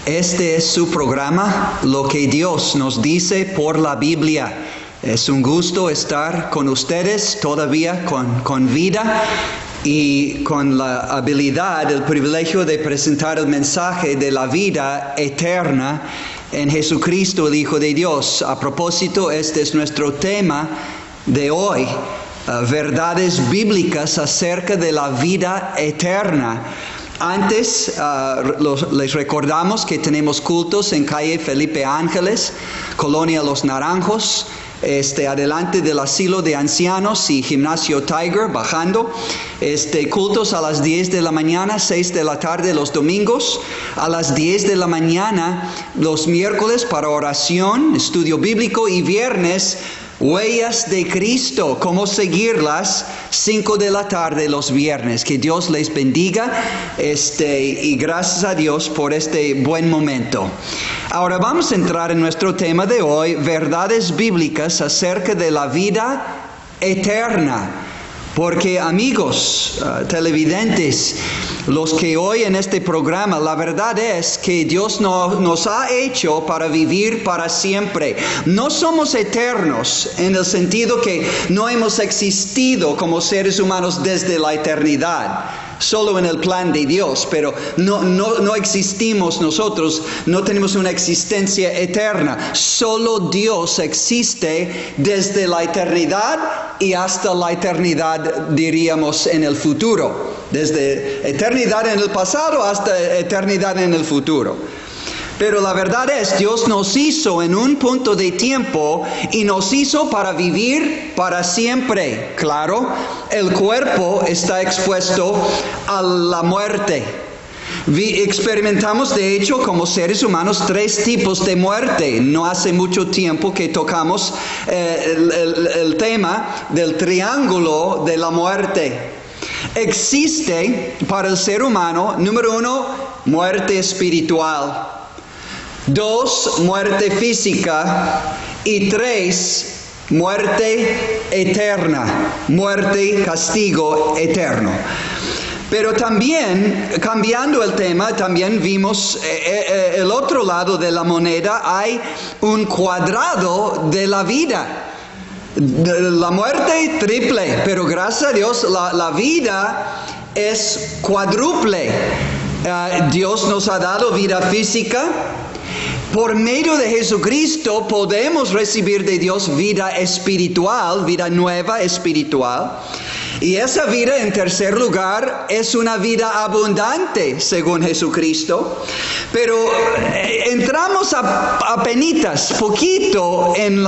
Este es su programa, Lo que Dios nos dice por la Biblia. Es un gusto estar con ustedes todavía con vida y con la habilidad, el privilegio de presentar el mensaje de la vida eterna en Jesucristo, el Hijo de Dios. A propósito, este es nuestro tema de hoy, verdades bíblicas acerca de la vida eterna. Antes les recordamos que tenemos cultos en calle Felipe Ángeles, Colonia Los Naranjos, adelante del asilo de ancianos y gimnasio Tiger, bajando. Cultos a las 10 de la mañana, 6 de la tarde los domingos, a las 10 de la mañana los miércoles para oración, estudio bíblico, y viernes Huellas de Cristo, cómo seguirlas, 5 de la tarde los viernes. Que Dios les bendiga y gracias a Dios por este buen momento. Ahora vamos a entrar en nuestro tema de hoy, verdades bíblicas acerca de la vida eterna. Porque amigos televidentes, los que oyen este programa, la verdad es que Dios nos ha hecho para vivir para siempre. No somos eternos en el sentido que no hemos existido como seres humanos desde la eternidad, solo en el plan de Dios, pero no existimos nosotros, no tenemos una existencia eterna. Solo Dios existe desde la eternidad y hasta la eternidad, diríamos, en el futuro. Desde eternidad en el pasado hasta eternidad en el futuro. Pero la verdad es, Dios nos hizo en un punto de tiempo y nos hizo para vivir para siempre. Claro, el cuerpo está expuesto a la muerte. Experimentamos de hecho como seres humanos 3 tipos de muerte. No hace mucho tiempo que tocamos el tema del triángulo de la muerte. Existe para el ser humano, número 1, muerte espiritual. 2, muerte física. Y 3, muerte eterna. Muerte, castigo eterno. Pero también, cambiando el tema, también vimos el otro lado de la moneda. Hay un cuadrado de la vida. La muerte triple, pero gracias a Dios la vida es cuádruple. Dios nos ha dado vida física. Por medio de Jesucristo podemos recibir de Dios vida espiritual, vida nueva espiritual. Y esa vida, en tercer lugar, es una vida abundante, según Jesucristo. Pero entramos apenitas, poquito, en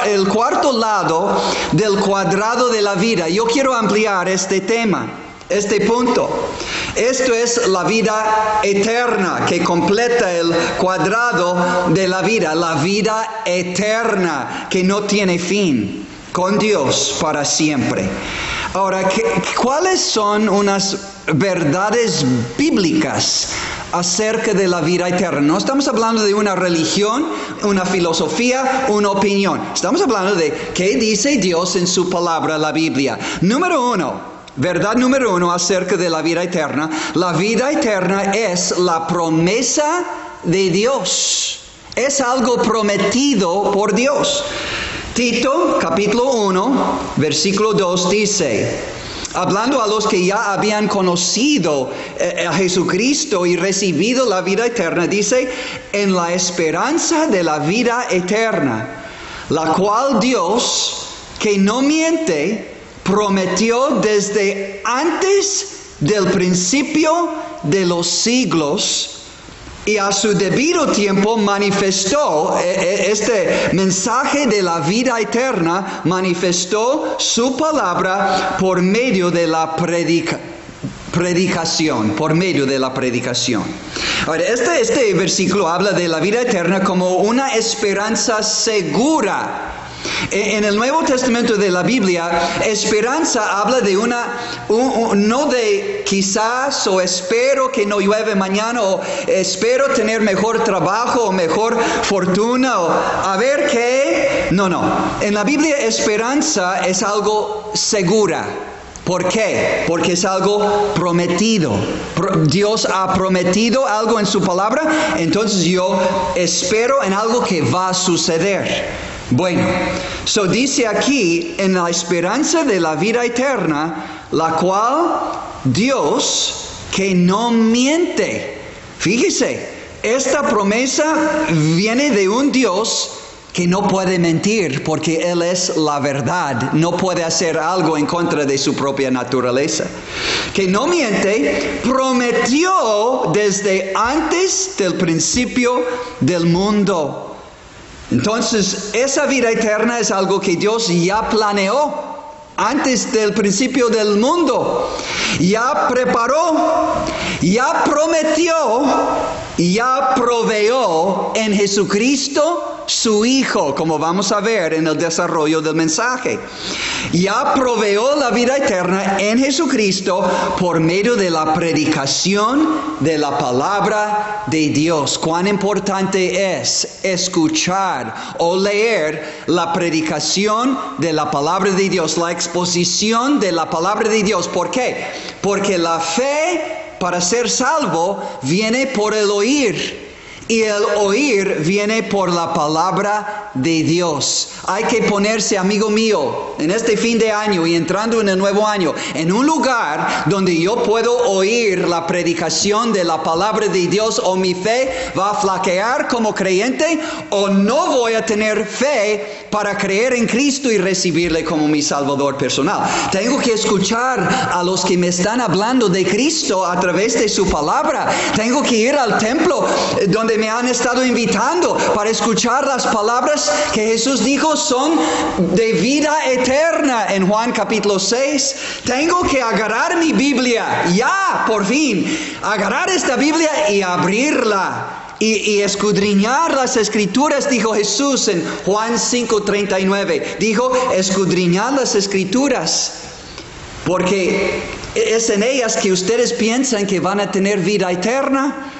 el cuarto lado del cuadrado de la vida. Yo quiero ampliar este tema, este punto. Esto es la vida eterna que completa el cuadrado de la vida eterna que no tiene fin, con Dios para siempre. Ahora, ¿cuáles son unas verdades bíblicas acerca de la vida eterna? No estamos hablando de una religión, una filosofía, una opinión. Estamos hablando de qué dice Dios en su palabra, la Biblia. Número 1, verdad número 1 acerca de la vida eterna. La vida eterna es la promesa de Dios. Es algo prometido por Dios. Tito, capítulo 1, versículo 2 dice, hablando a los que ya habían conocido a Jesucristo y recibido la vida eterna, dice, en la esperanza de la vida eterna, la cual Dios, que no miente, prometió desde antes del principio de los siglos, y a su debido tiempo manifestó este mensaje de la vida eterna, manifestó su palabra por medio de la predicación, por medio de la predicación. Ahora, este versículo habla de la vida eterna como una esperanza segura. En el Nuevo Testamento de la Biblia, esperanza habla de no de quizás o espero que no llueve mañana o espero tener mejor trabajo o mejor fortuna o a ver qué. No. En la Biblia esperanza es algo segura. ¿Por qué? Porque es algo prometido. Dios ha prometido algo en su palabra, entonces yo espero en algo que va a suceder. Bueno, dice aquí, en la esperanza de la vida eterna, la cual Dios que no miente. Fíjese, esta promesa viene de un Dios que no puede mentir porque Él es la verdad, no puede hacer algo en contra de su propia naturaleza. Que no miente, prometió desde antes del principio del mundo. Entonces, esa vida eterna es algo que Dios ya planeó antes del principio del mundo. Ya preparó, ya prometió, ya proveyó en Jesucristo su Hijo, como vamos a ver en el desarrollo del mensaje. Ya proveyó la vida eterna en Jesucristo por medio de la predicación de la palabra de Dios. Cuán importante es escuchar o leer la predicación de la palabra de Dios, la exposición de la palabra de Dios. ¿Por qué? Porque la fe para ser salvo viene por el oír. Y el oír viene por la palabra de Dios. Hay que ponerse, amigo mío, en este fin de año y entrando en el nuevo año, en un lugar donde yo puedo oír la predicación de la palabra de Dios, o mi fe va a flaquear como creyente, o no voy a tener fe para creer en Cristo y recibirle como mi Salvador personal. Tengo que escuchar a los que me están hablando de Cristo a través de su palabra. Tengo que ir al templo donde me han estado invitando para escuchar las palabras que Jesús dijo son de vida eterna en Juan capítulo 6. Tengo que agarrar mi Biblia, ya, por fin, agarrar esta Biblia y abrirla. Y escudriñar las Escrituras, dijo Jesús en Juan 5:39. Dijo, escudriñar las Escrituras, porque es en ellas que ustedes piensan que van a tener vida eterna.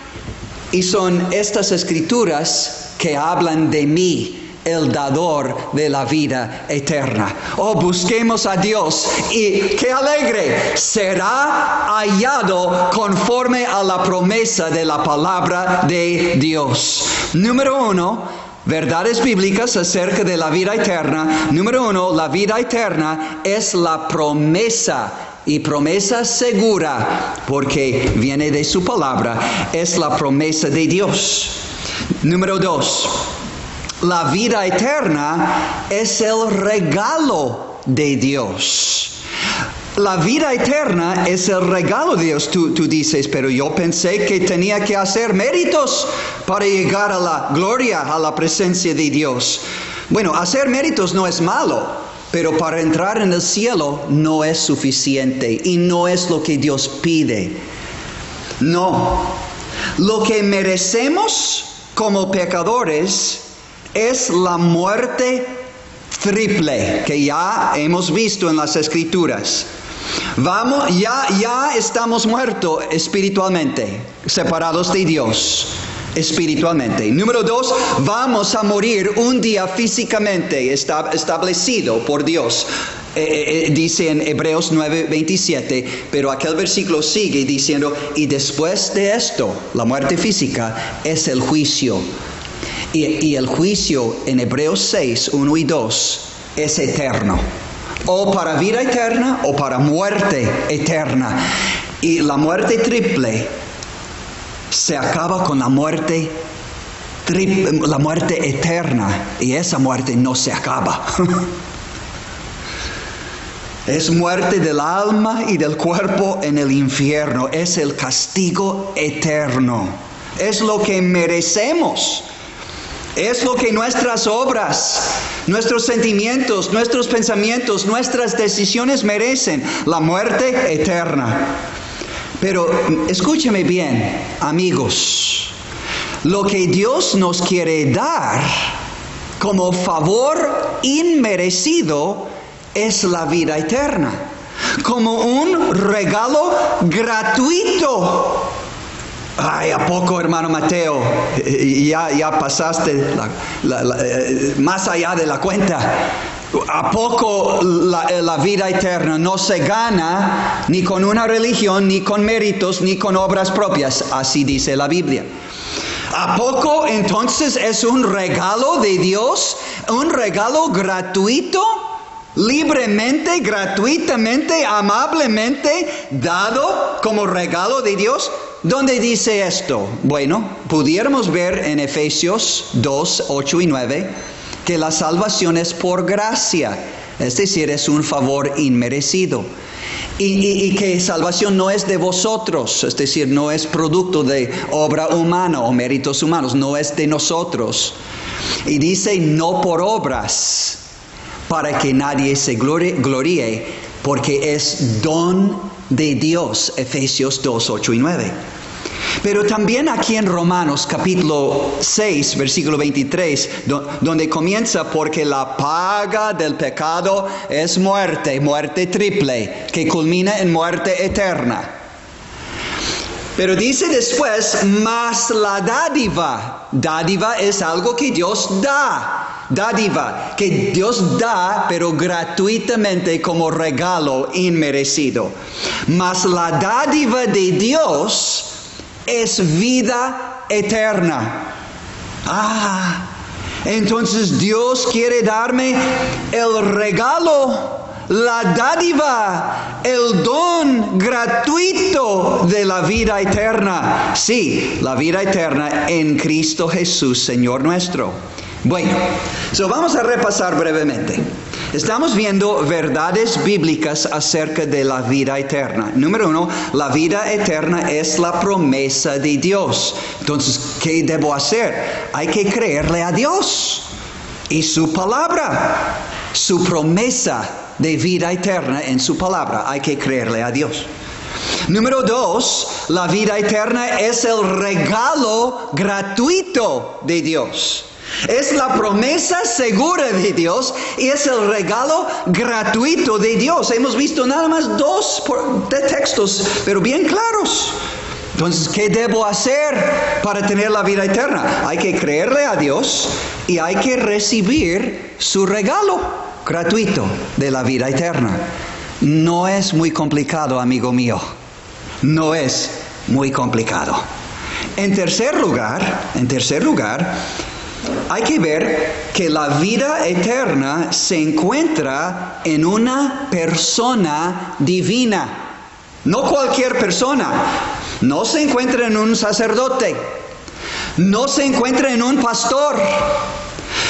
Y son estas Escrituras que hablan de mí, el dador de la vida eterna. Oh, busquemos a Dios y qué alegre, será hallado conforme a la promesa de la palabra de Dios. Número 1, verdades bíblicas acerca de la vida eterna. Número 1, la vida eterna es la promesa. Y promesa segura, porque viene de su palabra, es la promesa de Dios. Número 2, la vida eterna es el regalo de Dios. La vida eterna es el regalo de Dios. Tú dices, pero yo pensé que tenía que hacer méritos para llegar a la gloria, a la presencia de Dios. Bueno, hacer méritos no es malo. Pero para entrar en el cielo no es suficiente y no es lo que Dios pide. No. Lo que merecemos como pecadores es la muerte triple que ya hemos visto en las Escrituras. Ya estamos muertos espiritualmente, separados de Dios. Espiritualmente. Número 2, vamos a morir un día físicamente establecido por Dios. Dice en Hebreos 9:27, pero aquel versículo sigue diciendo, y después de esto, la muerte física, es el juicio. Y el juicio en Hebreos 6:1 y 2 es eterno. O para vida eterna o para muerte eterna. Y la muerte triple se acaba con la muerte eterna, y esa muerte no se acaba. Es muerte del alma y del cuerpo en el infierno, es el castigo eterno, es lo que merecemos, es lo que nuestras obras, nuestros sentimientos, nuestros pensamientos, nuestras decisiones merecen, la muerte eterna. Pero escúcheme bien, amigos, lo que Dios nos quiere dar como favor inmerecido es la vida eterna, como un regalo gratuito. Ay, ¿a poco, hermano Mateo? Ya pasaste más allá de la cuenta. ¿A poco la vida eterna no se gana ni con una religión, ni con méritos, ni con obras propias? Así dice la Biblia. ¿A poco entonces es un regalo de Dios? ¿Un regalo gratuito? Libremente, gratuitamente, amablemente dado como regalo de Dios. ¿Dónde dice esto? Bueno, pudiéramos ver en Efesios 2, 8 y 9 que la salvación es por gracia, es decir, es un favor inmerecido. Y que salvación no es de vosotros, es decir, no es producto de obra humana o méritos humanos, no es de nosotros. Y dice no por obras, para que nadie se gloríe, porque es don de Dios, Efesios 2, 8 y 9. Pero también aquí en Romanos capítulo 6, versículo 23, donde comienza, porque la paga del pecado es muerte, muerte triple, que culmina en muerte eterna. Pero dice después, mas la dádiva es algo que Dios da. Dádiva, que Dios da, pero gratuitamente como regalo inmerecido. Mas la dádiva de Dios es vida eterna. Entonces Dios quiere darme el regalo, la dádiva, el don gratuito de la vida eterna. Sí, la vida eterna en Cristo Jesús, Señor nuestro. Bueno, vamos a repasar brevemente. Estamos viendo verdades bíblicas acerca de la vida eterna. Número 1, la vida eterna es la promesa de Dios. Entonces, ¿qué debo hacer? Hay que creerle a Dios y su palabra, su promesa de vida eterna en su palabra. Hay que creerle a Dios. Número 2, la vida eterna es el regalo gratuito de Dios. Es la promesa segura de Dios y es el regalo gratuito de Dios. Hemos visto nada más 2 textos, pero bien claros. Entonces, ¿qué debo hacer para tener la vida eterna? Hay que creerle a Dios y hay que recibir su regalo gratuito de la vida eterna. No es muy complicado, amigo mío. No es muy complicado. En tercer lugar, hay que ver que la vida eterna se encuentra en una persona divina. No cualquier persona. No se encuentra en un sacerdote. No se encuentra en un pastor.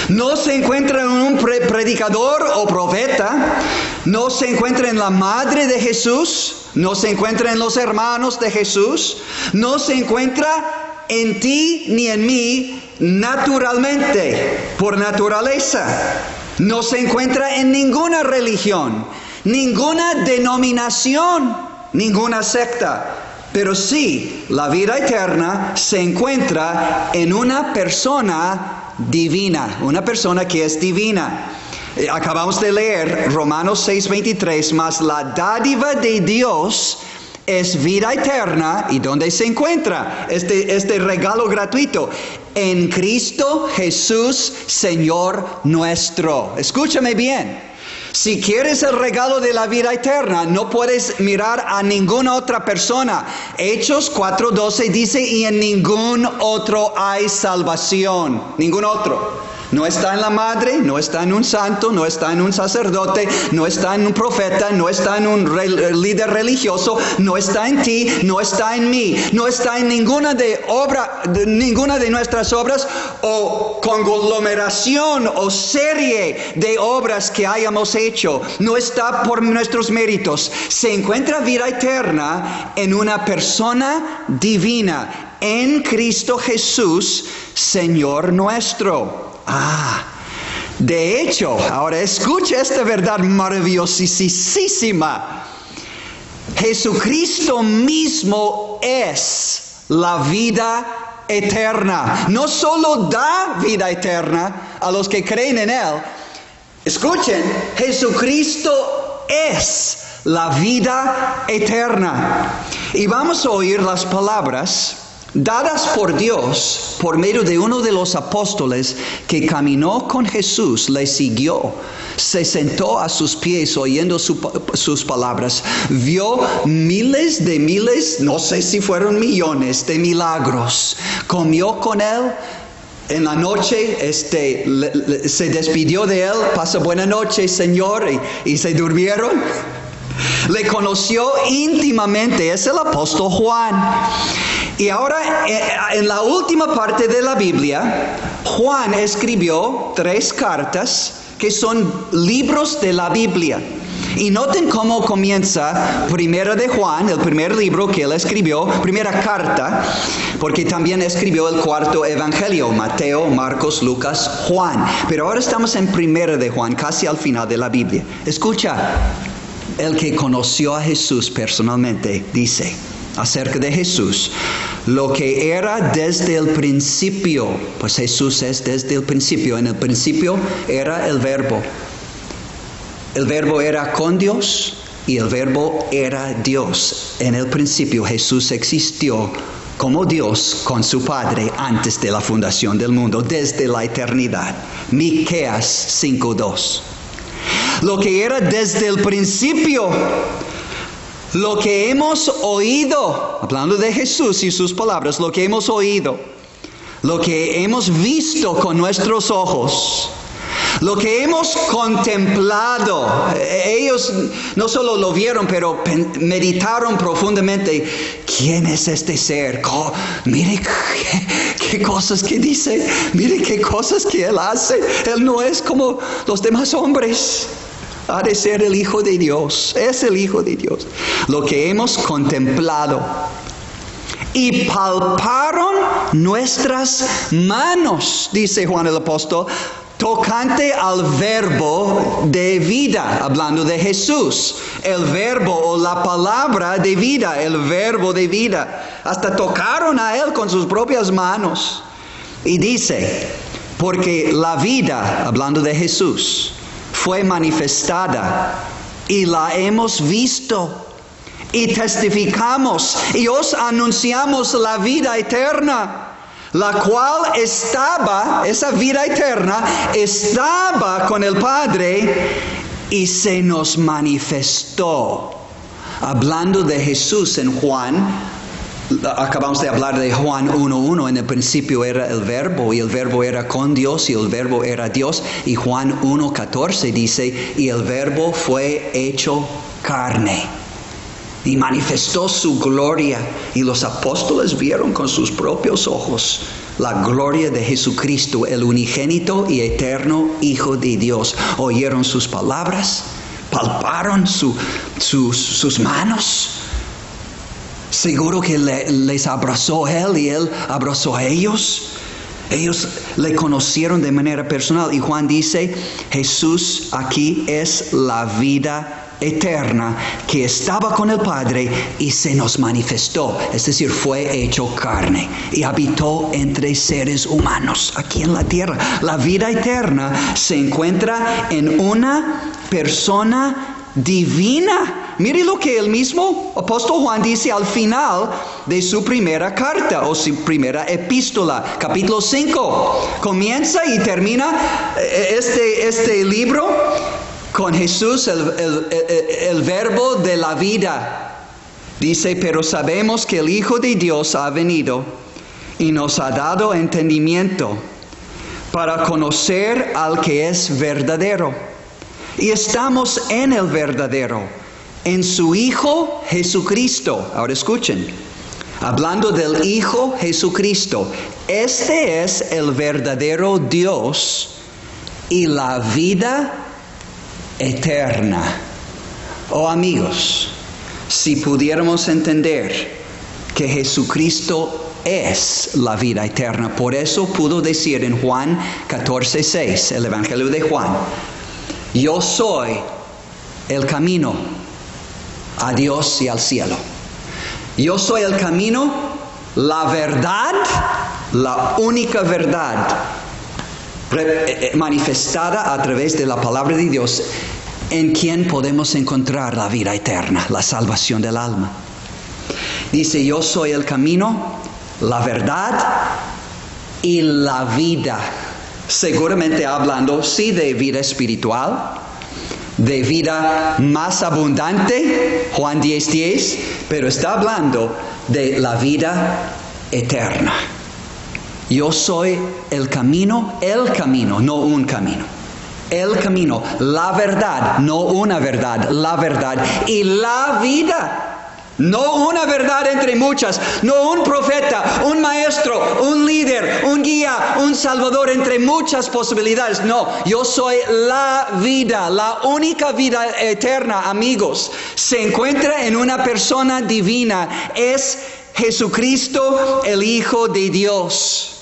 No se encuentra en un predicador o profeta. No se encuentra en la madre de Jesús. No se encuentra en los hermanos de Jesús. No se encuentra en ti ni en mí naturalmente, por naturaleza. No se encuentra en ninguna religión, ninguna denominación, ninguna secta. Pero sí, la vida eterna se encuentra en una persona divina, una persona que es divina. Acabamos de leer Romanos 6:23, mas la dádiva de Dios es vida eterna. ¿Y dónde se encuentra este regalo gratuito? En Cristo Jesús, Señor nuestro. Escúchame bien. Si quieres el regalo de la vida eterna, no puedes mirar a ninguna otra persona. Hechos 4:12 dice, y en ningún otro hay salvación. Ningún otro. No está en la madre, no está en un santo, no está en un sacerdote, no está en un profeta, no está en un líder religioso, no está en ti, no está en mí, no está en ninguna de nuestras obras o conglomeración o serie de obras que hayamos hecho. No está por nuestros méritos. Se encuentra vida eterna en una persona divina, en Cristo Jesús, Señor nuestro. De hecho, ahora escucha esta verdad maravillosísima. Jesucristo mismo es la vida eterna. No solo da vida eterna a los que creen en Él. Escuchen, Jesucristo es la vida eterna. Y vamos a oír las palabras dadas por Dios por medio de uno de los apóstoles que caminó con Jesús, le siguió, se sentó a sus pies oyendo sus palabras, vio miles, no sé si fueron millones de milagros, comió con él. En la noche se despidió de él, pasa buena noche, Señor, y se durmieron. Le conoció íntimamente, es el apóstol Juan. Y ahora, en la última parte de la Biblia, Juan escribió 3 cartas que son libros de la Biblia. Y noten cómo comienza Primera de Juan, el primer libro que él escribió, primera carta, porque también escribió el 4º evangelio, Mateo, Marcos, Lucas, Juan. Pero ahora estamos en Primera de Juan, casi al final de la Biblia. Escucha, el que conoció a Jesús personalmente dice acerca de Jesús, lo que era desde el principio, pues Jesús es desde el principio. En el principio era el Verbo. El Verbo era con Dios y el Verbo era Dios. En el principio Jesús existió como Dios con su Padre antes de la fundación del mundo, desde la eternidad. Miqueas 5:2. Lo que era desde el principio, lo que hemos oído, hablando de Jesús y sus palabras, lo que hemos oído, lo que hemos visto con nuestros ojos, lo que hemos contemplado. Ellos no solo lo vieron, pero meditaron profundamente. ¿Quién es este ser? Mire qué cosas que dice. Mire qué cosas que él hace. Él no es como los demás hombres. Ha de ser el Hijo de Dios. Es el Hijo de Dios. Lo que hemos contemplado. Y palparon nuestras manos, dice Juan el apóstol, tocante al verbo de vida, hablando de Jesús. El verbo o la palabra de vida, el verbo de vida. Hasta tocaron a él con sus propias manos. Y dice, porque la vida, hablando de Jesús, fue manifestada y la hemos visto y testificamos y os anunciamos la vida eterna, la cual esa vida eterna estaba con el Padre y se nos manifestó. Hablando de Jesús en Juan, acabamos de hablar de Juan 1:1, en el principio era el Verbo y el Verbo era con Dios y el Verbo era Dios. Y Juan 1:14 dice, y el Verbo fue hecho carne y manifestó su gloria, y los apóstoles vieron con sus propios ojos la gloria de Jesucristo, el unigénito y eterno Hijo de Dios. Oyeron sus palabras, palparon sus manos. Seguro que les abrazó él y él abrazó a ellos. Ellos le conocieron de manera personal. Y Juan dice, Jesús aquí es la vida eterna que estaba con el Padre y se nos manifestó. Es decir, fue hecho carne y habitó entre seres humanos aquí en la tierra. La vida eterna se encuentra en una persona divina. Mire lo que el mismo apóstol Juan dice al final de su primera carta o su primera epístola, capítulo 5. Comienza y termina este libro con Jesús, el verbo de la vida. Dice, pero sabemos que el Hijo de Dios ha venido y nos ha dado entendimiento para conocer al que es verdadero. Y estamos en el verdadero, en su Hijo Jesucristo. Ahora escuchen, hablando del Hijo Jesucristo, este es el verdadero Dios y la vida eterna. Oh amigos, si pudiéramos entender que Jesucristo es la vida eterna, por eso pudo decir en Juan 14:6, el Evangelio de Juan, yo soy el camino a Dios y al cielo. Yo soy el camino, la verdad, la única verdad manifestada a través de la palabra de Dios, en quien podemos encontrar la vida eterna, la salvación del alma. Dice, yo soy el camino, la verdad y la vida. Seguramente hablando, sí, de vida espiritual, de vida más abundante, Juan 10:10, pero está hablando de la vida eterna. Yo soy el camino, no un camino. El camino, la verdad, no una verdad, la verdad y la vida. No una verdad entre muchas, no un profeta, un maestro, un líder, un guía, un salvador entre muchas posibilidades. No, yo soy la vida, la única vida eterna, amigos. Se encuentra en una persona divina, es Jesucristo, el Hijo de Dios.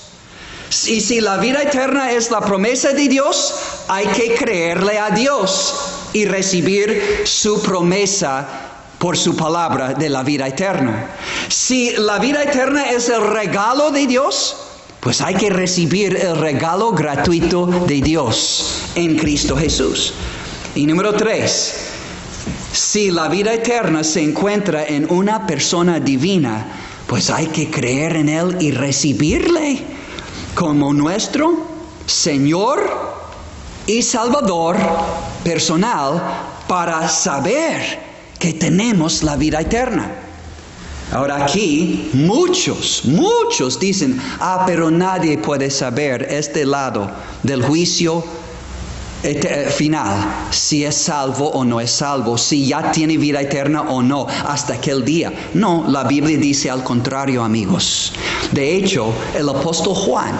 Y si la vida eterna es la promesa de Dios, hay que creerle a Dios y recibir su promesa por su palabra de la vida eterna. Si la vida eterna es el regalo de Dios, pues hay que recibir el regalo gratuito de Dios en Cristo Jesús. Y número 3, si la vida eterna se encuentra en una persona divina, pues hay que creer en Él y recibirle como nuestro Señor y Salvador personal para saber que tenemos la vida eterna. Ahora aquí muchos dicen, pero nadie puede saber este lado del juicio final, si es salvo o no es salvo, si ya tiene vida eterna o no, hasta aquel día. No, la Biblia dice al contrario, amigos. De hecho, el apóstol Juan,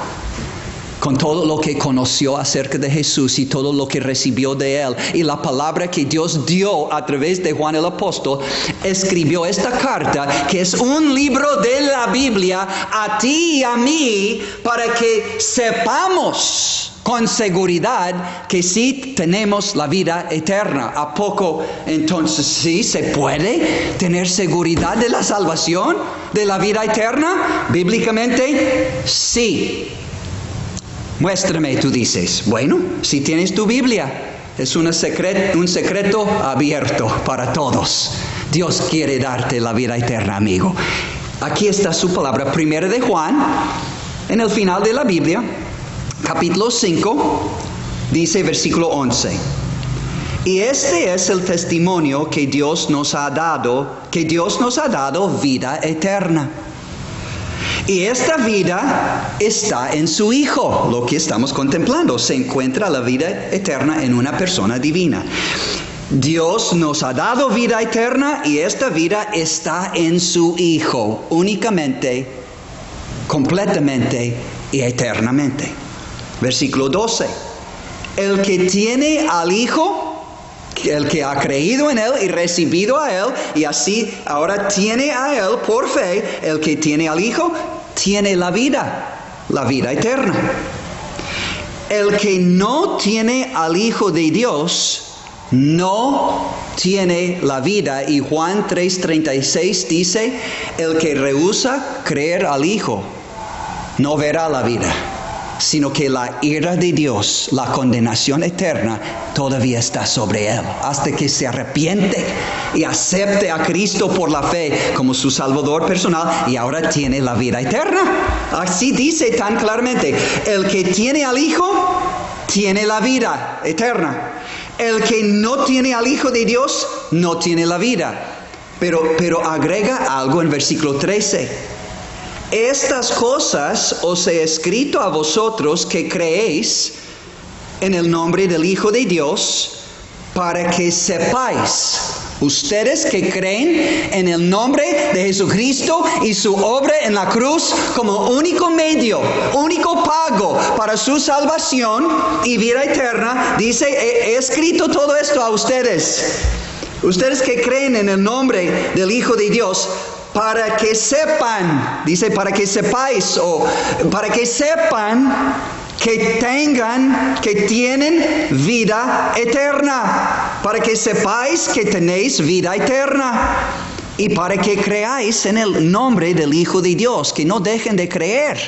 con todo lo que conoció acerca de Jesús y todo lo que recibió de Él y la palabra que Dios dio a través de Juan el apóstol, escribió esta carta que es un libro de la Biblia a ti y a mí para que sepamos con seguridad que sí tenemos la vida eterna. ¿A poco entonces sí se puede tener seguridad de la salvación, de la vida eterna? Bíblicamente, sí. Muéstrame, tú dices. Bueno, si tienes tu Biblia, es un secreto abierto para todos. Dios quiere darte la vida eterna, amigo. Aquí está su palabra, 1 de Juan, en el final de la Biblia, capítulo 5, dice versículo 11. Y este es el testimonio que Dios nos ha dado vida eterna. Y esta vida está en su Hijo, lo que estamos contemplando. Se encuentra la vida eterna en una persona divina. Dios nos ha dado vida eterna y esta vida está en su Hijo, únicamente, completamente y eternamente. Versículo 12. El que tiene al Hijo, el que ha creído en Él y recibido a Él, y así ahora tiene a Él por fe, el que tiene al Hijo, tiene la vida eterna. El que no tiene al Hijo de Dios, no tiene la vida. Y Juan 3:36 dice, el que rehúsa creer al Hijo, no verá la vida, sino que la ira de Dios, la condenación eterna, todavía está sobre él, hasta que se arrepiente y acepte a Cristo por la fe como su Salvador personal, y ahora tiene la vida eterna. Así dice tan claramente, el que tiene al Hijo, tiene la vida eterna. El que no tiene al Hijo de Dios, no tiene la vida. Pero agrega algo en versículo 13. Estas cosas os he escrito a vosotros que creéis en el nombre del Hijo de Dios, para que sepáis, ustedes que creen en el nombre de Jesucristo y su obra en la cruz como único medio, único pago para su salvación y vida eterna, dice, he escrito todo esto a ustedes. Ustedes que creen en el nombre del Hijo de Dios, para que sepan, dice, para que sepáis, o para que sepan que tienen vida eterna, para que sepáis que tenéis vida eterna, y para que creáis en el nombre del Hijo de Dios, que no dejen de creer,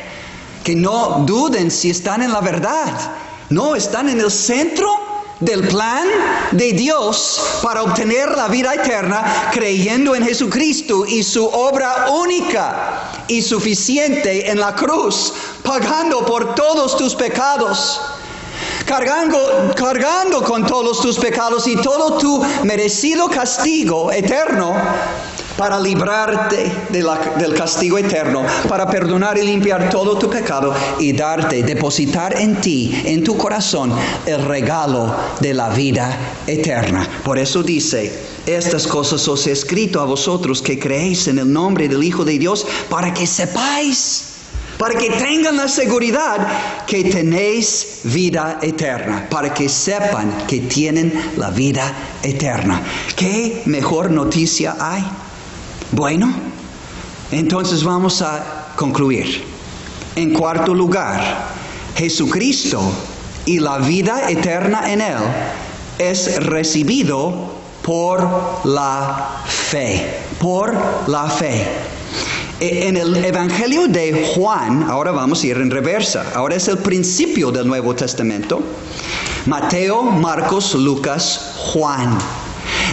que no duden si están en la verdad, no, están en el centro del plan de Dios para obtener la vida eterna, creyendo en Jesucristo y su obra única y suficiente en la cruz, pagando por todos tus pecados, cargando con todos tus pecados y todo tu merecido castigo eterno, para librarte del castigo eterno, para perdonar y limpiar todo tu pecado y depositar en ti, en tu corazón, el regalo de la vida eterna. Por eso dice: estas cosas os he escrito a vosotros que creéis en el nombre del Hijo de Dios, para que sepáis, para que tengan la seguridad que tenéis vida eterna, para que sepan que tienen la vida eterna. ¿Qué mejor noticia hay? Bueno, entonces vamos a concluir. En cuarto lugar, Jesucristo y la vida eterna en Él es recibido por la fe. Por la fe. En el Evangelio de Juan, ahora vamos a ir en reversa. Ahora es el principio del Nuevo Testamento. Mateo, Marcos, Lucas, Juan.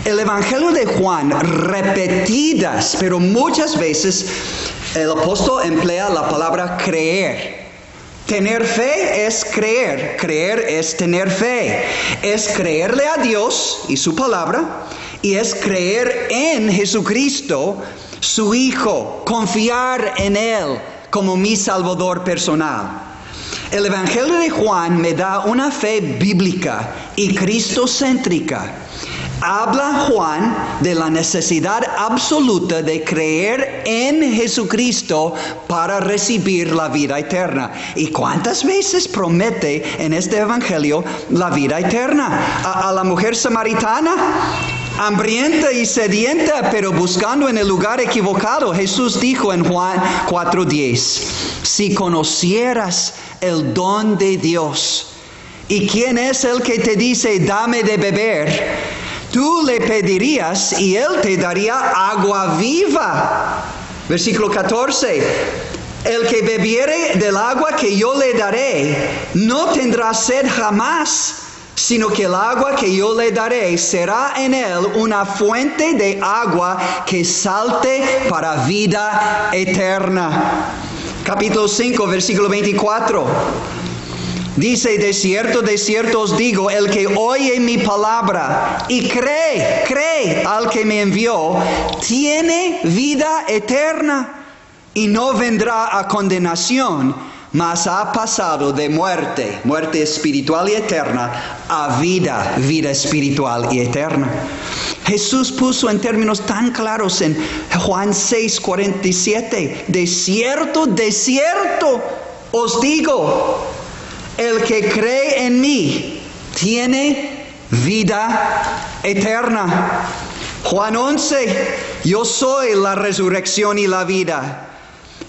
El Evangelio de Juan, repetidas, pero muchas veces, el apóstol emplea la palabra creer. Tener fe es creer. Creer es tener fe. Es creerle a Dios y su palabra, y es creer en Jesucristo, su Hijo, confiar en Él como mi Salvador personal. El Evangelio de Juan me da una fe bíblica y cristocéntrica. Habla Juan de la necesidad absoluta de creer en Jesucristo para recibir la vida eterna. ¿Y cuántas veces promete en este Evangelio la vida eterna? A la mujer samaritana, hambrienta y sedienta, pero buscando en el lugar equivocado. Jesús dijo en Juan 4:10, si conocieras el don de Dios, ¿y quién es el que te dice, dame de beber? Tú le pedirías y Él te daría agua viva. Versículo 14. El que bebiere del agua que yo le daré, no tendrá sed jamás, sino que el agua que yo le daré será en él una fuente de agua que salte para vida eterna. Capítulo 5, versículo 24. Dice, de cierto os digo, el que oye mi palabra y cree al que me envió, tiene vida eterna y no vendrá a condenación, mas ha pasado de muerte espiritual y eterna, a vida espiritual y eterna. Jesús puso en términos tan claros en Juan 6:47, de cierto os digo, el que cree en mí tiene vida eterna. Juan 11, yo soy la resurrección y la vida.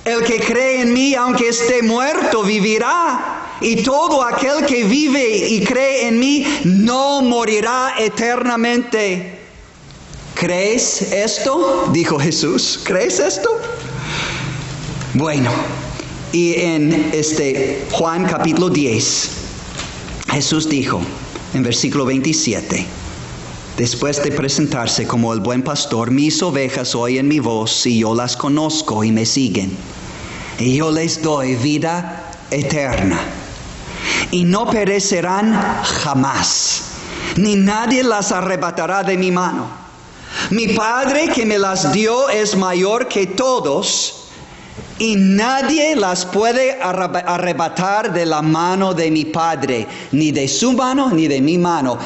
El que cree en mí, aunque esté muerto, vivirá. Y todo aquel que vive y cree en mí, no morirá eternamente. ¿Crees esto? Dijo Jesús. ¿Crees esto? Bueno. Y en Juan capítulo 10, Jesús dijo en versículo 27, después de presentarse como el buen pastor, mis ovejas oyen mi voz y yo las conozco y me siguen. Y yo les doy vida eterna. Y no perecerán jamás, ni nadie las arrebatará de mi mano. Mi Padre que me las dio es mayor que todos, y nadie las puede arrebatar de la mano de mi Padre, ni de su mano, ni de mi mano.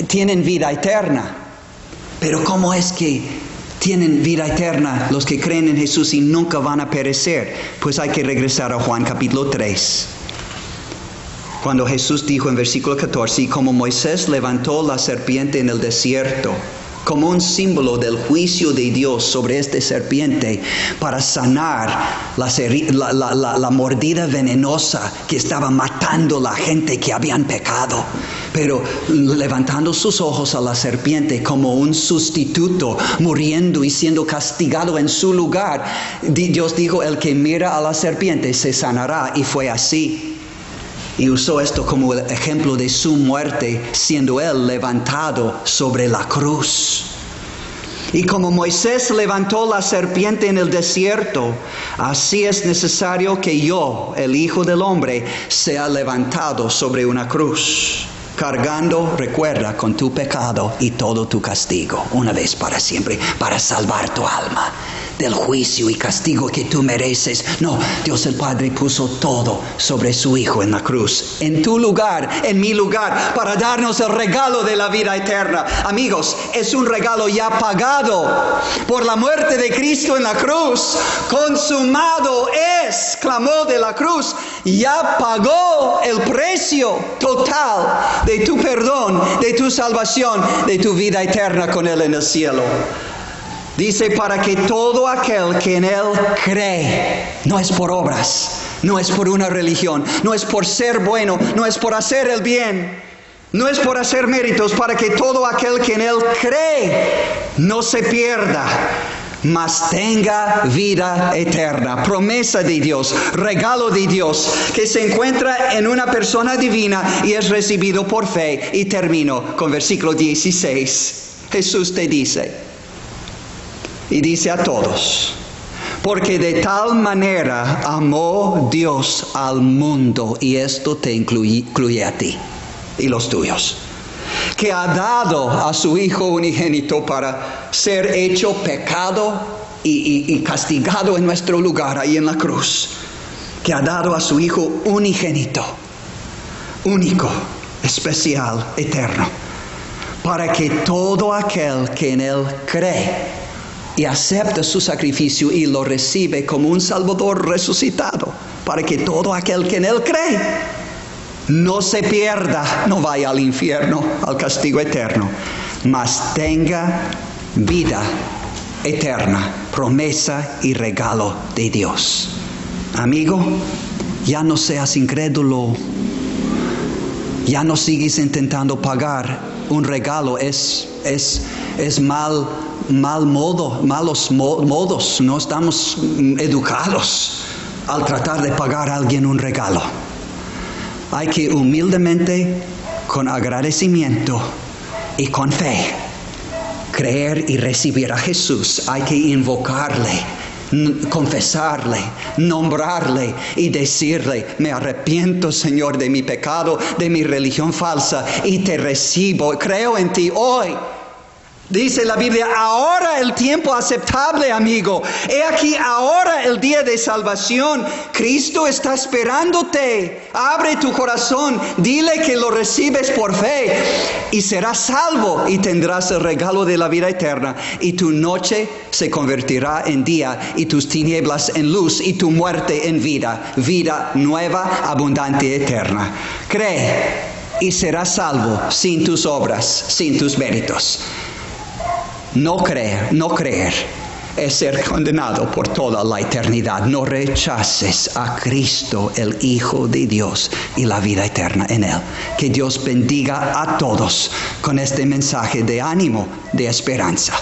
Tienen vida eterna. Pero ¿cómo es que tienen vida eterna los que creen en Jesús y nunca van a perecer? Pues hay que regresar a Juan capítulo 3. Cuando Jesús dijo en versículo 14, y como Moisés levantó la serpiente en el desierto, como un símbolo del juicio de Dios sobre esta serpiente, para sanar la mordida venenosa que estaba matando a la gente que habían pecado. Pero levantando sus ojos a la serpiente como un sustituto, muriendo y siendo castigado en su lugar, Dios dijo, el que mira a la serpiente se sanará, y fue así. Y usó esto como el ejemplo de su muerte, siendo él levantado sobre la cruz. Y como Moisés levantó la serpiente en el desierto, así es necesario que yo, el Hijo del Hombre, sea levantado sobre una cruz, cargando, recuerda, con tu pecado y todo tu castigo, una vez para siempre, para salvar tu alma del juicio y castigo que tú mereces. No, Dios el Padre puso todo sobre su Hijo en la cruz, en tu lugar, en mi lugar, para darnos el regalo de la vida eterna. Amigos, es un regalo ya pagado por la muerte de Cristo en la cruz. Consumado es, clamó de la cruz, ya pagó el precio total de tu perdón, de tu salvación, de tu vida eterna con Él en el cielo. Dice, para que todo aquel que en Él cree, no es por obras, no es por una religión, no es por ser bueno, no es por hacer el bien, no es por hacer méritos, para que todo aquel que en Él cree no se pierda, mas tenga vida eterna. Promesa de Dios, regalo de Dios, que se encuentra en una persona divina y es recibido por fe. Y termino con versículo 16. Jesús te dice, y dice a todos, porque de tal manera amó Dios al mundo, y esto te incluye a ti y los tuyos, que ha dado a su Hijo unigénito para ser hecho pecado y castigado en nuestro lugar ahí en la cruz, que ha dado a su Hijo unigénito, único, especial, eterno, para que todo aquel que en Él cree y acepta su sacrificio y lo recibe como un Salvador resucitado, para que todo aquel que en Él cree no se pierda, no vaya al infierno, al castigo eterno, mas tenga vida eterna, promesa y regalo de Dios. Amigo, ya no seas incrédulo, ya no sigues intentando pagar un regalo, es malos modos, no estamos educados al tratar de pagar a alguien un regalo. Hay que humildemente, con agradecimiento y con fe, creer y recibir a Jesús. Hay que invocarle, confesarle, nombrarle y decirle, me arrepiento, Señor, de mi pecado, de mi religión falsa, y te recibo, creo en ti hoy. Dice la Biblia, ahora el tiempo aceptable, amigo. He aquí ahora el día de salvación. Cristo está esperándote. Abre tu corazón, dile que lo recibes por fe y serás salvo y tendrás el regalo de la vida eterna. Y tu noche se convertirá en día y tus tinieblas en luz y tu muerte en vida. Vida nueva, abundante, eterna. Cree y serás salvo sin tus obras, sin tus méritos. No creer es ser condenado por toda la eternidad. No rechaces a Cristo, el Hijo de Dios, y la vida eterna en Él. Que Dios bendiga a todos con este mensaje de ánimo, de esperanza.